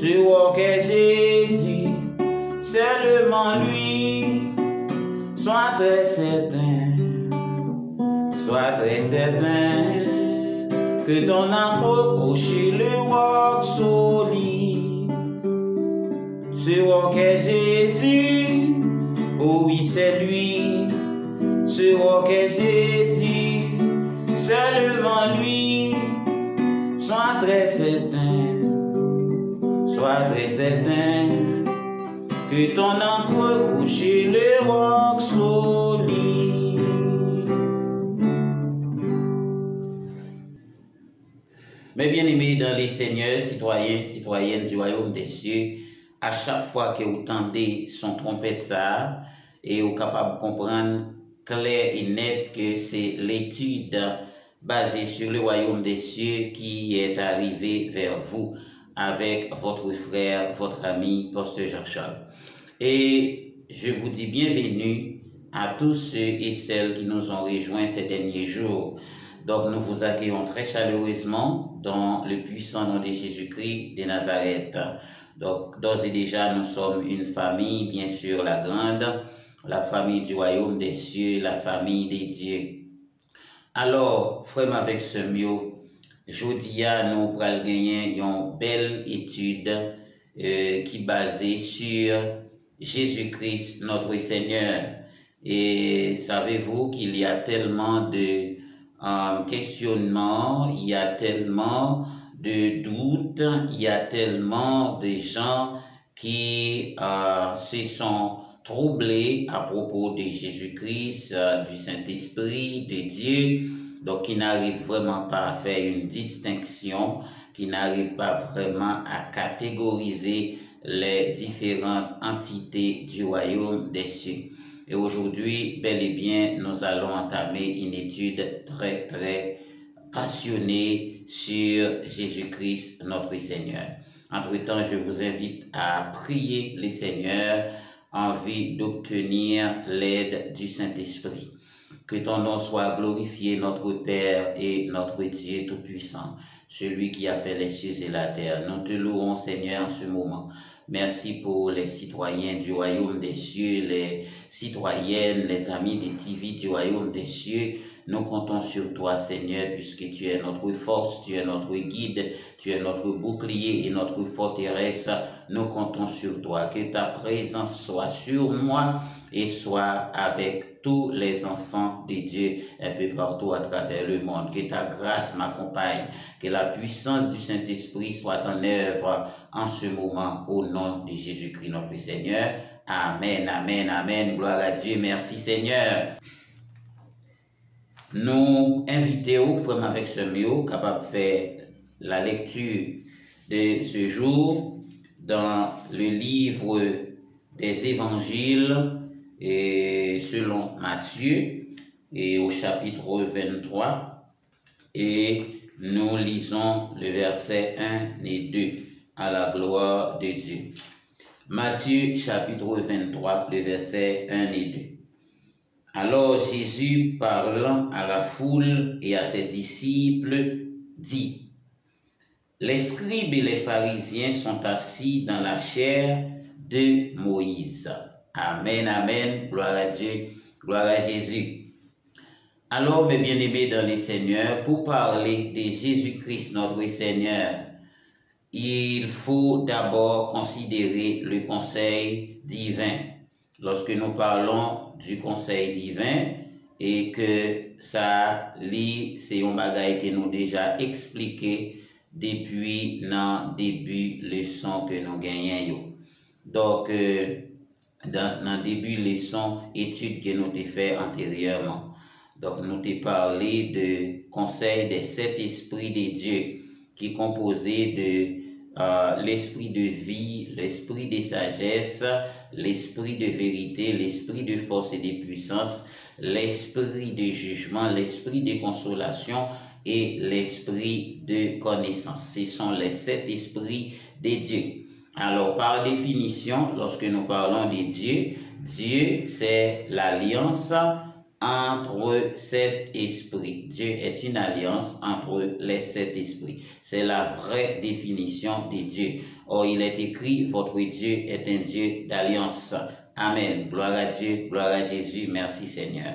Je vois que Jésus, seulement lui, sois très certain que ton accroché le roc solide. Je vois que Jésus, oh oui c'est lui. Je vois que Jésus, seulement lui, sois très certain que ton encre couché le roc solide. Mes bien-aimés dans les seigneurs, citoyens, citoyennes du royaume des cieux, à chaque fois que vous tendez son trompette ça, et vous êtes capable de comprendre clair et net que c'est l'étude basée sur le royaume des cieux qui est arrivée vers vous avec votre frère, votre ami, pasteur Jacques-Charles. Et je vous dis bienvenue à tous ceux et celles qui nous ont rejoints ces derniers jours. Donc nous vous accueillons très chaleureusement dans le puissant nom de Jésus-Christ de Nazareth. Donc d'ores et déjà nous sommes une famille, bien sûr la grande, la famille du royaume des cieux, la famille des dieux. Alors, frère avec ce mieux, jeudi nous allons gagner une belle étude qui est basée sur Jésus-Christ, notre Seigneur. Et savez-vous qu'il y a tellement de questionnements, il y a tellement de doutes, il y a tellement de gens qui se sont troublés à propos de Jésus-Christ, du Saint-Esprit, de Dieu, donc qui n'arrivent vraiment pas à faire une distinction, qui n'arrivent pas vraiment à catégoriser les différentes entités du royaume des cieux. Et aujourd'hui, bel et bien, nous allons entamer une étude très, très passionnée sur Jésus-Christ, notre Seigneur. Entre-temps, je vous invite à prier le Seigneur en vue d'obtenir l'aide du Saint-Esprit. Que ton nom soit glorifié, notre Père et notre Dieu Tout-Puissant, celui qui a fait les cieux et la terre. Nous te louons, Seigneur, en ce moment. Merci pour les citoyens du royaume des cieux, les citoyennes, les amis des TV du royaume des cieux. Nous comptons sur toi, Seigneur, puisque tu es notre force, tu es notre guide, tu es notre bouclier et notre forteresse. Nous comptons sur toi. Que ta présence soit sur moi et soit avec tous les enfants de Dieu un peu partout à travers le monde. Que ta grâce m'accompagne, que la puissance du Saint-Esprit soit en œuvre en ce moment au nom de Jésus-Christ notre Seigneur. Amen, amen, amen. Gloire à Dieu. Merci Seigneur. Nous invitons vraiment avec ce mieux capable de faire la lecture de ce jour dans le livre des évangiles et selon Matthieu et au chapitre 23 et nous lisons le verset 1 et 2 à la gloire de Dieu. Matthieu chapitre 23, le verset 1 et 2. Alors Jésus, parlant à la foule et à ses disciples, dit: les scribes et les pharisiens sont assis dans la chaire de Moïse. Amen, amen, gloire à Dieu, gloire à Jésus. Alors, mes bien-aimés dans le Seigneur, pour parler de Jésus-Christ, notre Seigneur, il faut d'abord considérer le conseil divin. Lorsque nous parlons du conseil divin, et que ça, c'est un bagage que nous déjà expliqué depuis le début leçon que nous gagnons. Donc, dans le début leçon, étude que nous avons fait antérieurement. Donc, nous avons parlé de conseil des 7 esprits de Dieu, qui est composé de l'esprit de vie, l'esprit de sagesse, l'esprit de vérité, l'esprit de force et de puissance, l'esprit de jugement, l'esprit de consolation et l'esprit de connaissance. Ce sont les 7 esprits de Dieu. Alors, par définition, lorsque nous parlons de Dieu, Dieu, c'est l'alliance entre 7 esprits. Dieu est une alliance entre les 7 esprits. C'est la vraie définition de Dieu. Or, il est écrit, votre Dieu est un Dieu d'alliance. Amen. Gloire à Dieu, gloire à Jésus. Merci Seigneur.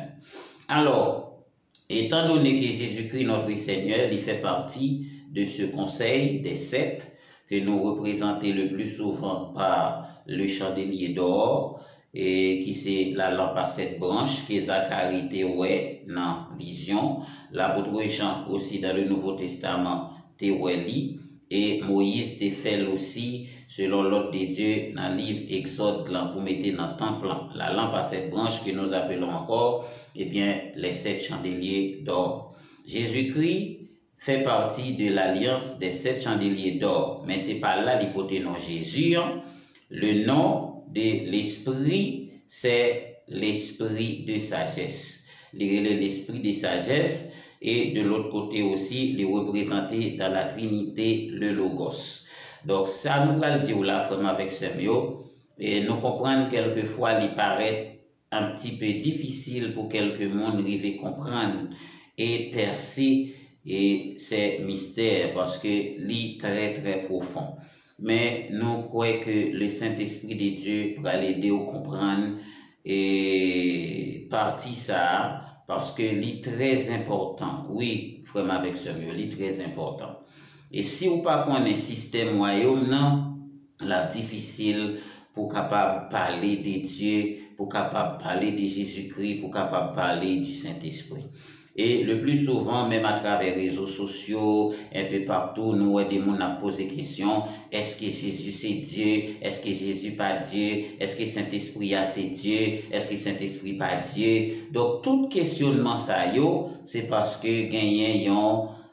Alors, étant donné que Jésus-Christ, notre Seigneur, il fait partie de ce conseil des 7 que nous représentons le plus souvent par le chandelier d'or, et qui c'est la lampe à 7 branches que Zacharie te ouais dans vision, l'apôtre Jean aussi dans le Nouveau Testament te ouais li, et Moïse te fait aussi selon l'ordre de Dieu dans le livre Exode pour mettre dans le temple la lampe à 7 branches que nous appelons encore les 7 chandeliers d'or. Jésus-Christ fait partie de l'alliance des 7 chandeliers d'or, mais c'est pas là l'hypothèse non Jésus. Le nom de l'esprit, c'est l'esprit de sagesse. L'esprit de sagesse, et de l'autre côté aussi, les représenter dans la Trinité, le Logos. Donc ça nous va le dire là, vraiment avec ce mot, et nous comprenons quelquefois, il paraît un petit peu difficile pour quelques monde arriver à comprendre et percer et ces mystères, parce que c'est très très profond. Mais nous croyons que le Saint-Esprit de Dieu va l'aider à comprendre et partie ça, parce que c'est très important. Oui, frère, avec ce mot, c'est très important. Et si vous pas connaissez système royaume, non, là difficile pour capable parler de Dieu, pour capable parler de Jésus-Christ, pour capable parler du Saint-Esprit. Et le plus souvent, même à travers les réseaux sociaux, un peu partout, nous avons des gens qui posent des questions. Est-ce que Jésus c'est Dieu? Est-ce que Jésus pas Dieu? Est-ce que Saint-Esprit c'est Dieu? Est-ce que Saint-Esprit pas Dieu? Donc, tout questionnement ça, c'est parce que gagnent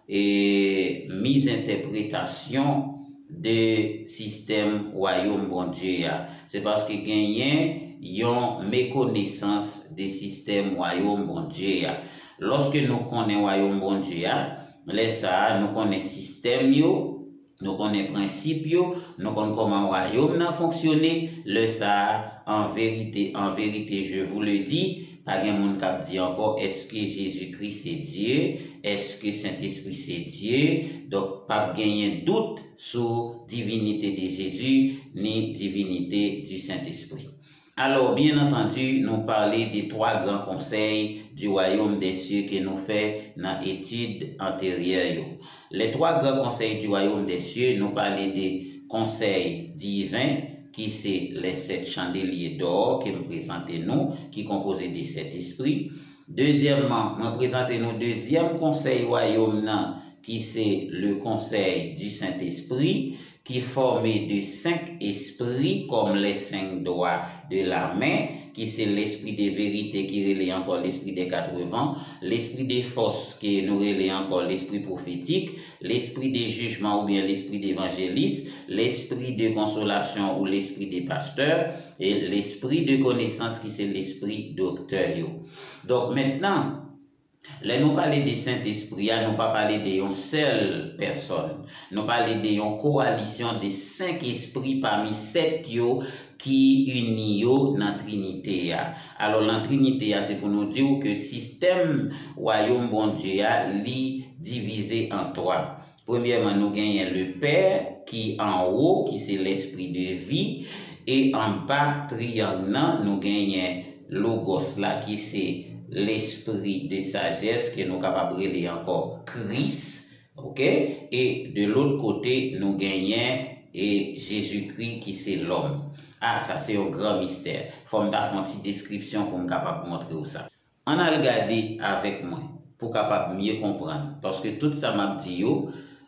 une misinterprétation de système royaume bon Dieu. C'est parce que gagnent une méconnaissance des systèmes royaume bon Dieu. Lorsque nous connaissons le royaume bon Dieu, nous connaissons système, nous connaissons principe, nous connaissons comment le royaume a fonctionné. En vérité, je vous le dis, pas de monde qui dit encore, est-ce que Jésus-Christ c'est Dieu? Est-ce que Saint-Esprit c'est Dieu? Donc, pas gagner doute sur divinité de Jésus, ni divinité du Saint-Esprit. Alors, bien entendu, nous parlons des 3 grands conseils du royaume des cieux que nous faisons dans l'étude antérieure. Les 3 grands conseils du royaume des cieux, nous parlons des conseils divins, qui c'est les 7 chandeliers d'or que nous présentons nous, qui composent des 7 esprits. Deuxièmement, nous présentons nos deuxième conseil royaume, qui c'est le conseil du Saint-Esprit, qui est formé de 5 esprits comme les 5 doigts de la main, qui c'est l'esprit de vérité qui relaie encore l'esprit des 80, l'esprit des forces qui nous relaie encore l'esprit prophétique, l'esprit des jugements ou bien l'esprit d'évangéliste, l'esprit de consolation ou l'esprit des pasteurs, et l'esprit de connaissance qui c'est l'esprit docteur. Donc maintenant, là, nous parlons des Saint-Esprit, nous pas parler d'une seule personne. Nous parlons d'une coalition de 5 esprits parmi 7 qui unissent dans la Trinité. Alors, la Trinité, c'est pour nous dire que le système royaume bon Dieu est divisé en 3. Premièrement, nous gagnons le Père qui est en haut, qui c'est l'esprit de vie, et en bas, triangle, nous gagnons Logos là, qui c'est l'esprit de sagesse que nous capables de lire encore Christ, ok? Et de l'autre côté, nous gagnons et Jésus-Christ qui c'est l'homme. Ah, ça c'est un grand mystère. Faut me faire une petite description pour me capable de montrer ça. On a regardé avec moi pour capable mieux comprendre, parce que tout ça m'a dit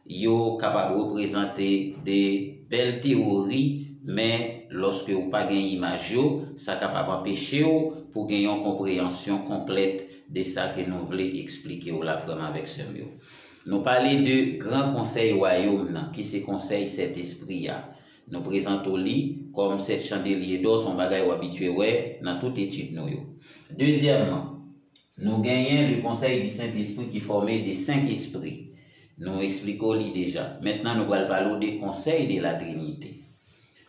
yo capable de représenter des belles théories. Mais lorsque vous n'avez pas d'image, ça est capable d'empêcher pour gagner une compréhension complète de ça que nous voulons expliquer ou la vraiment avec ce mot. Nous parlons de grand conseil royaume, qui c'est conseil cet esprit. Nous présentons lui comme 7 chandeliers d'or, son bagage habitué dans toute étude. Deuxièmement, nous gagnons le conseil du Saint-Esprit qui est formé de 5 esprits. Nous expliquons lui déjà. Maintenant, nous allons parler des conseils de la Trinité.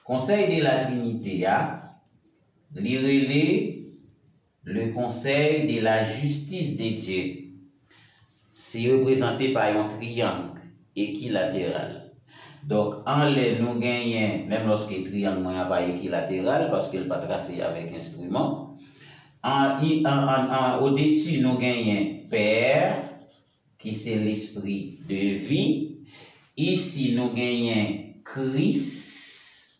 Conseil de la Trinité, le conseil de la justice de Dieu. C'est représenté par un triangle équilatéral. Donc, en les nous gagnons, même lorsque le triangle n'est pas équilatéral, parce qu'il n'est pas tracé avec instrument, au-dessus, nous gagnons Père, qui c'est l'esprit de vie. Ici, nous gagnons Christ,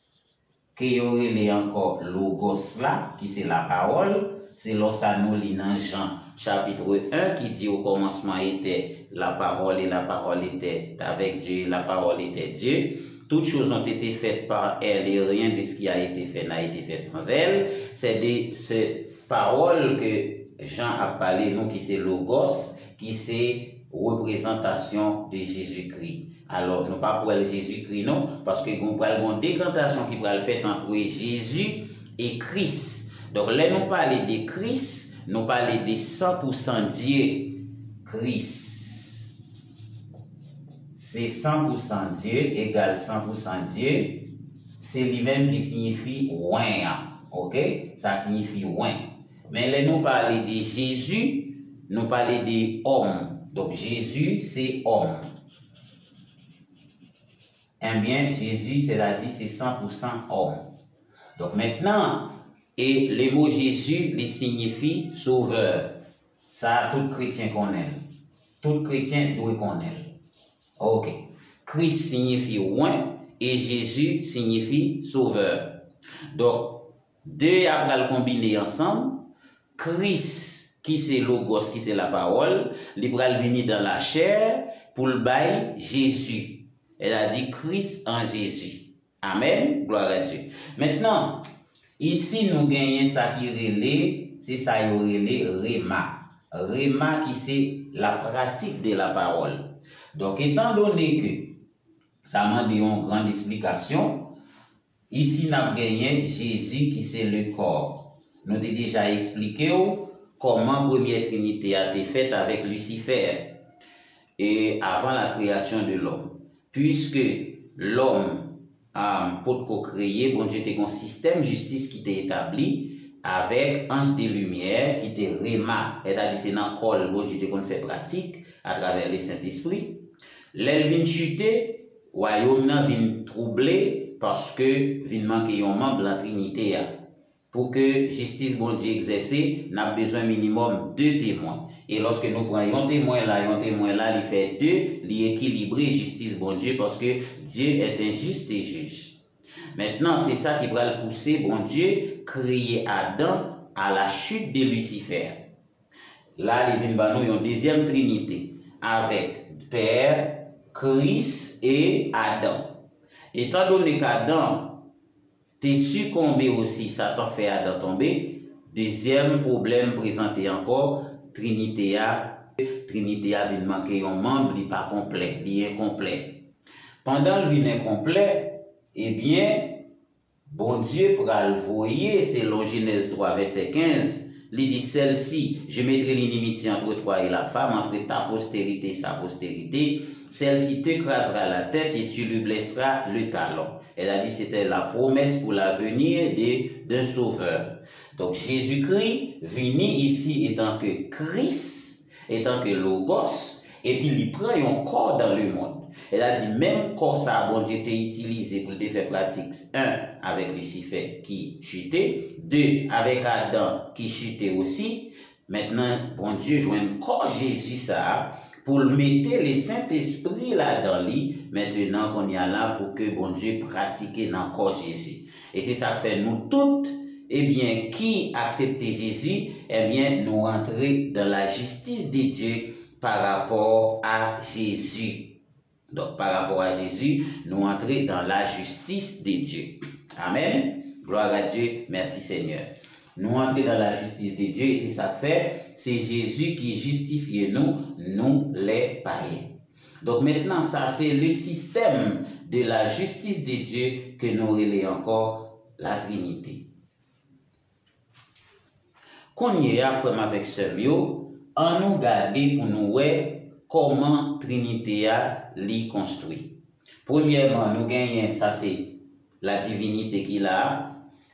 qui aurait encore Logos là, qui c'est la parole. C'est lorsque nous lisons dans Jean chapitre 1 qui dit au commencement était la parole et la parole était avec Dieu et la parole était Dieu. Toutes choses ont été faites par elle et rien de ce qui a été fait n'a été fait sans elle. C'est de cette parole que Jean a parlé, nous qui c'est Logos, qui c'est représentation de Jésus-Christ. Alors, nous pas pour Jésus-Christ, non, parce que nous avons une décantation qui va le faire entre Jésus et Christ. Donc, là, nous parlons de Christ, nous parlons de 100% Dieu. Christ, c'est 100% Dieu égale 100% Dieu. C'est lui-même qui signifie oin. Ok? Ça signifie oin. Mais là, nous parlons de Jésus, nous parlons de homme. Donc, Jésus, c'est homme. Eh bien, Jésus, c'est-à-dire, c'est 100% homme. Donc, maintenant, et le mot Jésus, il signifie sauveur. Ça, tout chrétien connaît. Tout chrétien doit connaître. Ok. Christ signifie oint et Jésus signifie sauveur. Donc, deux à combiner ensemble. Christ, qui c'est Logos, qui c'est la parole, il va venir dans la chair pour le bail Jésus. Elle a dit Christ en Jésus. Amen. Gloire à Dieu. Maintenant, ici, nous gagnons ça qui relève, c'est ça qui relève Réma. Réma qui c'est la pratique de la parole. Donc, étant donné que ça m'a dit une grande explication, ici, nous avons gagné Jésus qui c'est le corps. Nous avons déjà expliqué comment la première Trinité a été faite avec Lucifer et avant la création de l'homme. Puisque l'homme pour co-créer, bon Dieu était un système de justice qui était établi avec ange de lumière qui était Réma, c'est-à-dire c'est dans le col, bon Dieu était fait pratique à travers le Saint-Esprit. L'elle vient chuter, royaume vient troubler parce que vient manquer un membre de la Trinité. Pour que justice bon Dieu exercée, n'a besoin minimum 2 témoins. Et lorsque nous prenons un témoin là, il fait 2, il équilibre justice bon Dieu parce que Dieu est un juste et juge. Maintenant, c'est ça qui va le pousser, bon Dieu, créer Adam à la chute de Lucifer. Là, il vient nous une deuxième trinité avec Père, Christ et Adam. Étant donné qu'Adam t'es succombé aussi, Satan fait Adam tomber. Deuxième problème présenté encore, Trinité a vient manquer un membre, il n'est pas complet, il est incomplet. Pendant le vin incomplet, eh bien, bon Dieu pourra le voyer, selon Genèse 3, verset 15, il dit celle-ci, je mettrai l'inimitié entre toi et la femme, entre ta postérité et sa postérité, celle-ci t'écrasera la tête et tu lui blesseras le talon. Elle a dit que c'était la promesse pour l'avenir d'un sauveur. Donc Jésus-Christ venu ici étant que Christ, étant que Logos, et puis il prend un corps dans le monde. Elle a dit même corps ça, bon Dieu t'a utilisé pour te faire pratique. 1 avec Lucifer qui chutait, 2 avec Adam qui chutait aussi. Maintenant, bon Dieu joue un corps Jésus ça pour mettre le Saint-Esprit là dans lui, maintenant qu'on y a là pour que bon Dieu pratique dans le corps Jésus. Et c'est ça que fait nous toutes, eh bien, qui acceptent Jésus, eh bien, nous entrer dans la justice de Dieu par rapport à Jésus. Donc, par rapport à Jésus, nous entrer dans la justice de Dieu. Amen. Gloire à Dieu. Merci Seigneur. Nous entrer dans la justice de Dieu et c'est ça que fait, c'est Jésus qui justifie nous les païens. Donc maintenant, ça c'est le système de la justice de Dieu que nous relèvons encore la Trinité. Qu'on y a frère avec ce mio, on nous garder pour nous voir comment Trinité a li construit. Premièrement, nous gagnons, ça c'est la divinité qu'il a.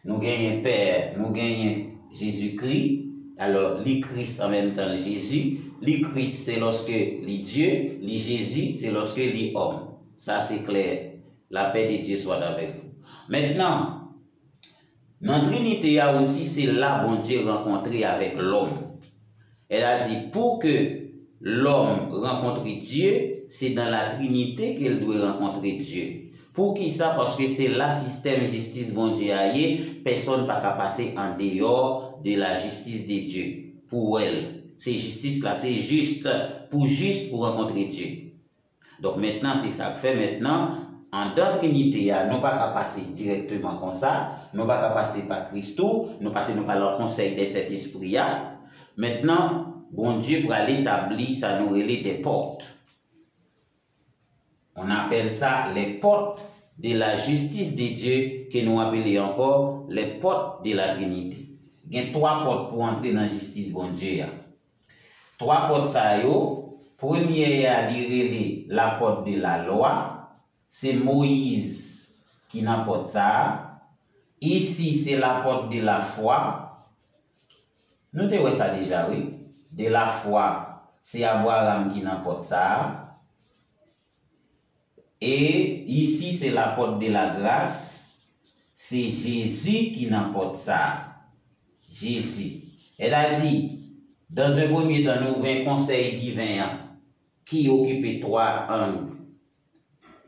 Nous gagnons Père, nous gagnons Jésus-Christ. Alors, le Christ en même temps, Jésus. Le Christ, c'est lorsque le Dieu, le Jésus, c'est lorsque le homme. Ça, c'est clair. La paix de Dieu soit avec vous. Maintenant, dans la Trinité, aussi, c'est là bon Dieu rencontré avec l'homme. Elle a dit, pour que l'homme rencontre Dieu, c'est dans la Trinité qu'elle doit rencontrer Dieu. Pour qui ça? Parce que c'est là système justice bon Dieu aillé, personne n'a pas passer en dehors de la justice de Dieu. Pour elle, c'est justice là, c'est juste pour rencontrer Dieu. Donc maintenant, c'est ça que fait maintenant, en dans Trinité, nous pas qu'à passer directement comme ça, nous pas qu'à passer par Christ, nous passons par le conseil de cet esprit. Maintenant, bon Dieu pour aller établir, ça nous relève des portes. On appelle ça les portes de la justice de Dieu, que nous appelons encore les portes de la Trinité. Il y a 3 portes pour entrer dans la justice bon Dieu. 3 portes ça yo. Première, la porte de la loi. C'est Moïse qui n'a pas ça. Ici, c'est la porte de la foi. Nous te ça déjà, oui. De la foi, c'est Abraham qui n'a pas ça. Et ici, c'est la porte de la grâce. C'est Jésus qui n'apporte ça. Jésus. Elle a dit, dans un premier temps, nous avons un conseil divin qui occupe 3 angles.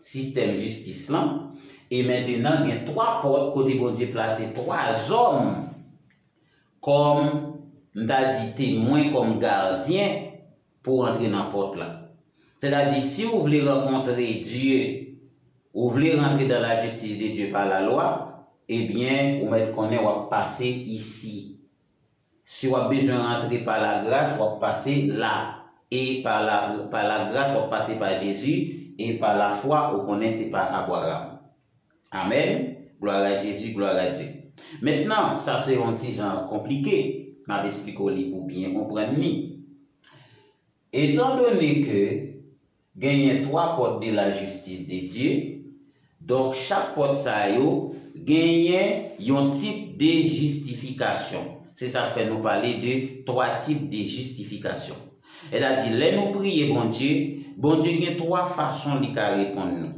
Système justice là. Et maintenant, il y a 3 portes côté bon Dieu placé 3 hommes comme, on a dit, témoins, comme gardiens pour entrer dans la porte là. C'est-à-dire, si vous voulez rencontrer Dieu, vous voulez rentrer dans la justice de Dieu par la loi, eh bien, vous mettez qu'on va passer ici. Si vous avez besoin de rentrer par la grâce, vous va passer là. Et par la grâce, vous va passer par Jésus. Et par la foi, vous connaissez par Abraham. Amen. Gloire à Jésus, gloire à Dieu. Maintenant, ça c'est un petit genre compliqué. Je vais expliquer pour bien comprendre. Étant donné que gagne 3 portes de la justice de Dieu, donc chaque porte ça yo gagne un type de justification. C'est ça que fait nous parler de 3 types de justification. Elle a dit, les nous prier bon Dieu a 3 façons de répondre nous.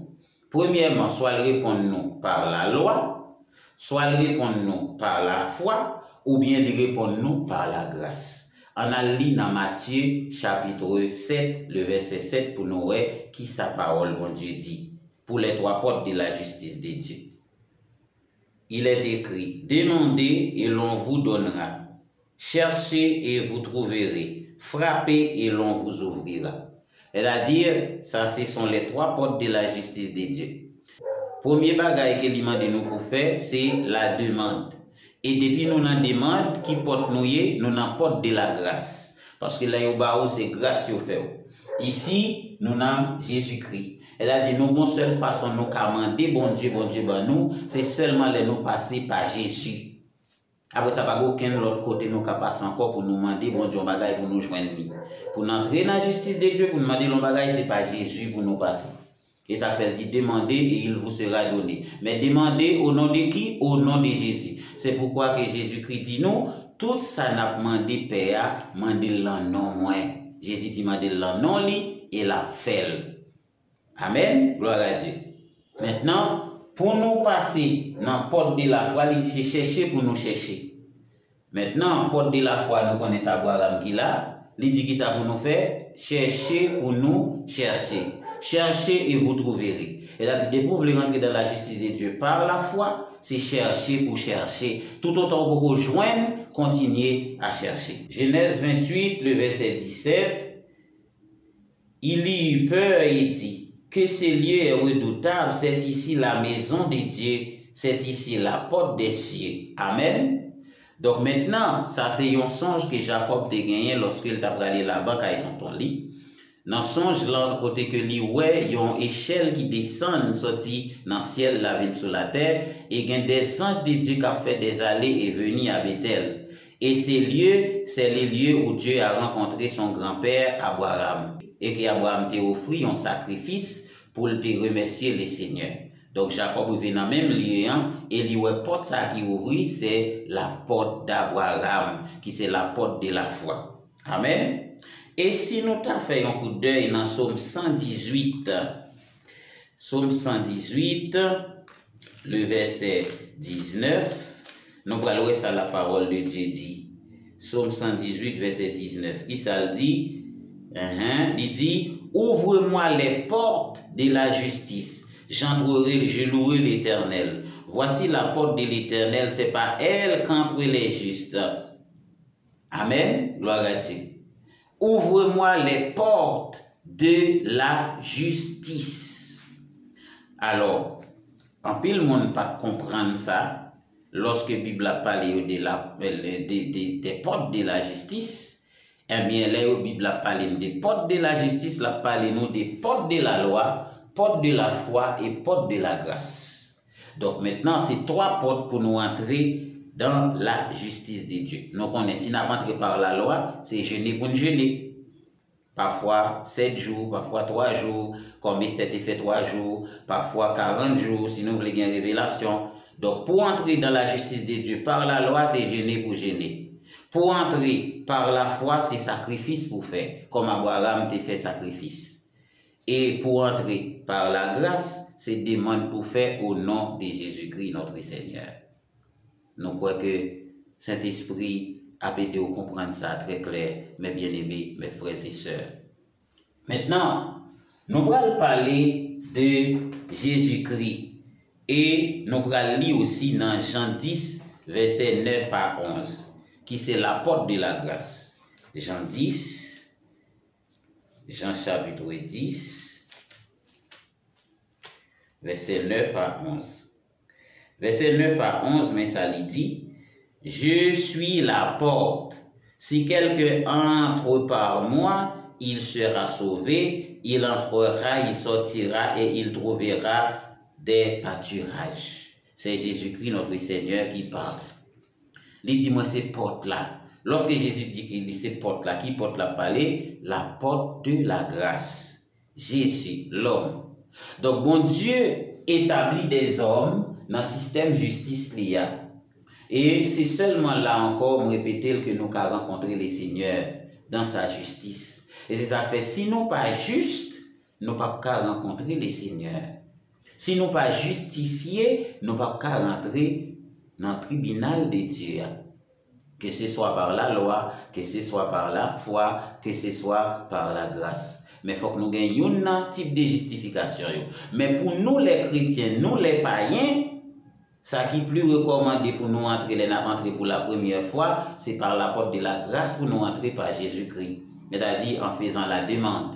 Premièrement, soit il répond nous par la loi, soit il répond nous par la foi, ou bien il répond nous par la grâce. On a lu dans Matthieu chapitre 7, le verset 7 pour nous voir qui sa parole, bon Dieu dit, pour les 3 portes de la justice de Dieu. Il est écrit, demandez et l'on vous donnera, cherchez et vous trouverez, frappez et l'on vous ouvrira. C'est-à-dire, ça ce sont les 3 portes de la justice de Dieu. Premier bagage que lui demande nous pour faire, c'est la demande. Et depuis nous la demande, qui porte nous n'apporte de la grâce. Parce que là, c'est grâce au fait. Ici, nous avons Jésus-Christ. Elle a dit, nous avons une seule façon de nous commander, bon Dieu, ben nous, c'est seulement de nous passer par Jésus. Après ça, pas aucun autre côté nous passer encore pour nous demander, bon Dieu, bagaille pour nous joindre. Pour entrer dans la justice de Dieu, pour nous demander, le bagaille, c'est pas Jésus pour nous passer. Et ça fait dire, demandez et il vous sera donné. Mais demandez au nom de qui? Au nom de Jésus. C'est pourquoi que Jésus-Christ dit nous, tout ça n'a demandé Père, demandé le nom moi. Jésus dit demandé le nom lui et la fait. Amen. Gloire à Dieu. Maintenant, pour nous passer dans la porte de la foi, il dit chercher pour nous chercher. Maintenant, porte de la foi, nous connaissons Abraham qui là. Il dit qui ça pour nous faire? Chercher pour nous chercher. Cherchez et vous trouverez. Et là, dès que vous voulez rentrer dans la justice de Dieu par la foi, c'est chercher pour chercher. Tout autant que vous rejoindre, continuez à chercher. Genèse 28, le verset 17. Il y eut peur et dit que ce lieu est redoutable, c'est ici la maison de Dieu, c'est ici la porte des cieux. Amen. Donc maintenant, ça c'est un songe que Jacob a gagné lorsqu'il t'a allé là-bas quand il est dans ton lit. Dans songe là, côté que lui, ouais, il y a une échelle qui descend, sorti dans le ciel, la ville sur la terre, et il y a des anges de Dieu qui ont fait des allées et venues à Bethel. Et ces lieux, c'est les lieux où Dieu a rencontré son grand-père Abraham. Et qu'Abraham t'a offert un sacrifice pour te remercier le Seigneur. Donc Jacob vient dans le même lieu, et la porte ça qui ouvre, c'est la porte d'Abraham, qui c'est la porte de la foi. Amen. Et si nous t'avons fait un coup d'œil dans Psaume 118, Psaume 118, le verset 19. Nous allons ça la parole de Dieu dit. Psaume 118, verset 19. Qui ça le dit? Il dit, ouvre-moi les portes de la justice. J'entrerai, je louerai l'Éternel. Voici la porte de l'Éternel, c'est par elle qu'entrent les justes. Amen. Gloire à Dieu. Ouvre-moi les portes de la justice. Alors, en pile monde pas comprendre ça, lorsque la Bible a parlé des portes de la justice, eh bien, là, la Bible a parlé des portes de la justice, la parlé nous des portes de la loi, portes de la foi et portes de la grâce. Donc maintenant, c'est trois portes pour nous entrer dans la justice de Dieu. Nous connaissons, si nous rentrons par la loi, c'est jeûner pour nous jeûner. Parfois 7 jours, parfois 3 jours, comme c'était fait 3 jours, parfois 40 jours, si nous voulons une révélation. Donc pour entrer dans la justice de Dieu, par la loi, c'est jeûner pour jeûner. Pour entrer par la foi, c'est sacrifice pour faire, comme Abraham t'a fait sacrifice. Et pour entrer par la grâce, c'est demande pour faire au nom de Jésus-Christ, notre Seigneur. Nous croyons que Saint-Esprit a aidé à comprendre ça très clair, mes bien-aimés, mes frères et sœurs. Maintenant, nous allons parler de Jésus-Christ et nous allons lire aussi dans Jean 10, versets 9 à 11, qui c'est la porte de la grâce. Jean 10, Jean chapitre 10, versets 9 à 11. Verset 9 à 11, mais ça lui dit, « Je suis la porte. Si quelqu'un entre par moi, il sera sauvé, il entrera, il sortira et il trouvera des pâturages. » C'est Jésus-Christ, notre Seigneur, qui parle. Il dit, moi, ces portes-là. Lorsque Jésus dit qu'il dit ces portes-là, qui porte la parler? La porte de la grâce. Jésus, l'homme. Donc, bon Dieu établit des hommes dans le système justice lié. Et c'est seulement là encore, me répéter, que nous avons rencontré le Seigneur dans sa justice. Et c'est ça fait, si nous pas juste, nous ne pouvons pas rencontrer le Seigneur. Si nous pas justifiés, nous ne pouvons pas rentrer dans le tribunal de Dieu. Que ce soit par la loi, que ce soit par la foi, que ce soit par la grâce. Mais il faut que nous gagnions un type de justification. Mais pour nous les chrétiens, nous les païens, ça qui est plus recommandé pour nous entrer, pour la première fois, c'est par la porte de la grâce pour nous entrer par Jésus-Christ. C'est-à-dire en faisant la demande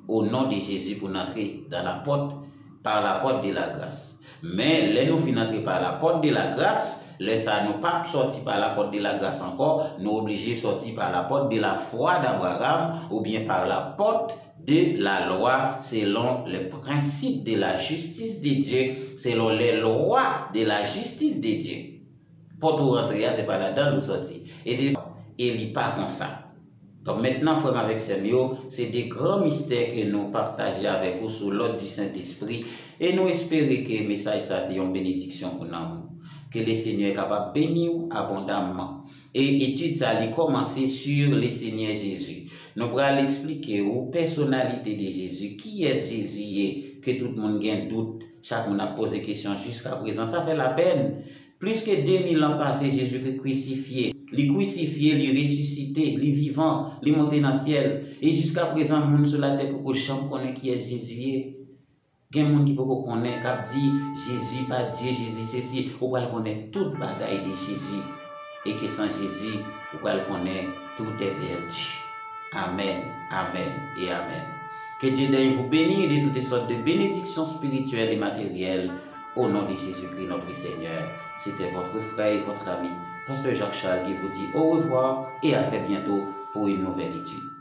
au nom de Jésus pour entrer dans la porte, par la porte de la grâce. Mais là, nous finissons entrer par la porte de la grâce. Là, ça nous pas sorti par la porte de la grâce encore, nous obligés de sortir par la porte de la foi d'Abraham ou bien par la porte de la loi selon le principe de la justice de Dieu, selon les lois de la justice de Dieu. Pour tout rentrer, c'est pas là-dedans nous sortir. Et c'est ça, il n'est pas comme ça. Donc maintenant, frère avec Samuel, c'est des grands mystères que nous partageons avec vous sous l'ordre du Saint-Esprit et nous espérons que le message ça une bénédiction pour nous. Que le Seigneur est capable de bénir abondamment. Et étude ça a commencé sur le Seigneur Jésus. Nous allons expliquer aux personnalités de Jésus, qui est Jésus, que tout le monde a un doute, chaque monde a posé question jusqu'à présent. Ça fait la peine. Plus que 2000 ans passés, Jésus est crucifié. Il crucifié, il ressuscité, il vivant, il monté dans le ciel. Et jusqu'à présent, le monde sur la terre pour que chacun connaisse qui est Jésus. Il y a des gens qui peuvent connaître, qui disent Jésus, pas Dieu, Jésus, ceci. Ou qu'on connaît toute bagaille de Jésus. Et que sans Jésus, ou qu'on connaît tout est perdu. Amen, amen et amen. Que Dieu daigne vous bénir de toutes sortes de bénédictions spirituelles et matérielles. Au nom de Jésus-Christ, notre Seigneur. C'était votre frère et votre ami, Pasteur Jacques Charles, qui vous dit au revoir et à très bientôt pour une nouvelle étude.